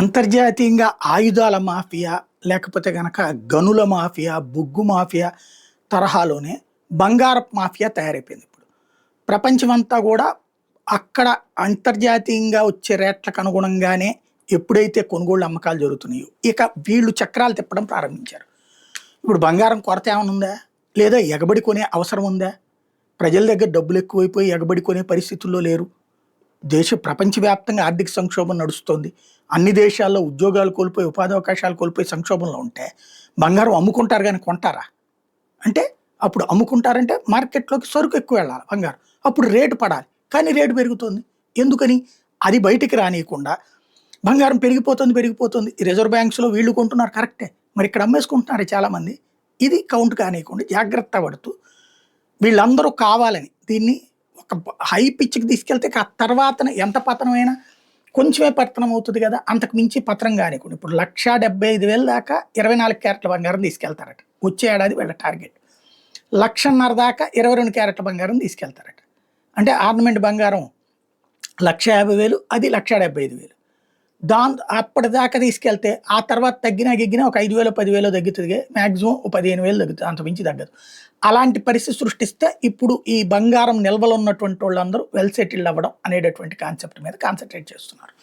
అంతర్జాతీయంగా ఆయుధాల మాఫియా, లేకపోతే గనక గనుల మాఫియా, బొగ్గు మాఫియా తరహాలోనే బంగారపు మాఫియా తయారైపోయింది ఇప్పుడు. ప్రపంచమంతా గూడా అక్కడ అంతర్జాతీయంగా వచ్చే రేట్లకు అనుగుణంగానే ఎప్పుడైతే కొనుగోళ్ళు, అమ్మకాలు జరుగుతున్నాయో, ఇక వీళ్ళు చక్రాలు తిప్పడం ప్రారంభించారు. ఇప్పుడు బంగారం కొరత ఏమైనా ఉందా? లేదా ఎగబడి కొనే అవసరం ఉందా? ప్రజల దగ్గర డబ్బులు ఎక్కువైపోయి ఎగబడి కొనే పరిస్థితుల్లో లేరు. ప్రపంచవ్యాప్తంగా ఆర్థిక సంక్షోభం నడుస్తోంది. అన్ని దేశాల్లో ఉద్యోగాలు కోల్పోయి, ఉపాధి అవకాశాలు కోల్పోయి సంక్షోభంలో ఉంటే బంగారం అమ్ముకుంటారు గానీ కొంటారా? అంటే అప్పుడు అమ్ముకుంటారంటే మార్కెట్‌లోకి సరుకు ఎక్కువ వెళ్ళాలి బంగారం. అప్పుడు రేటు పడాలి. కానీ రేటు పెరుగుతోంది. ఎందుకని? అది బయటికి రానీయకుండా బంగారం పెరిగిపోతుంది, పెరిగిపోతుంది. ఈ రిజర్వ్ బ్యాంక్స్‌లో వీళ్ళు కొంటున్నారు కరెక్టే. మరి ఇక్కడ అమ్మేసుకుంటున్నారు చాలామంది. ఇది కౌంట్ కానీయకుండా జాగ్రత్త పడుతూ వీళ్ళందరూ కావాలని దీన్ని ఒక హై పిచ్‌కి తీసుకెళ్తే ఆ తర్వాతన ఎంత పతనమైనా కొంచెమే పతనం అవుతది గదా! అంతకు మించి పతనం గానీయకుండా ఇప్పుడు 1,75,000 దాకా 24 క్యారెట్ల బంగారం తీసుకెళ్తారట. వచ్చే ఏడాది వీళ్ళ టార్గెట్. 1,50,000 దాకా 22 క్యారెట్ల బంగారం తీసుకెళ్తారట. అంటే ఆర్నమెంట్ బంగారం 1,50,000 అది 1,75,000. అప్పటిదాకా తీసుకెళ్తే ఆ తర్వాత తగ్గినా గిగ్గినా ఒక 5,000, 10,000 తగ్గుతది. మాక్సిమం ఓ 15,000 తగ్గుతది. అంతకు మించి తగ్గదు. అలాంటి పరిస్థితి సృష్టిస్తే ఇప్పుడు ఈ బంగారం నిల్వలో ఉన్నటువంటి వాళ్ళందరూ వెల్ సెటిల్డ్ అవ్వడం అనేటటువంటి కాన్సెప్ట్ మీద కాన్సంట్రేట్ చేస్తున్నారు.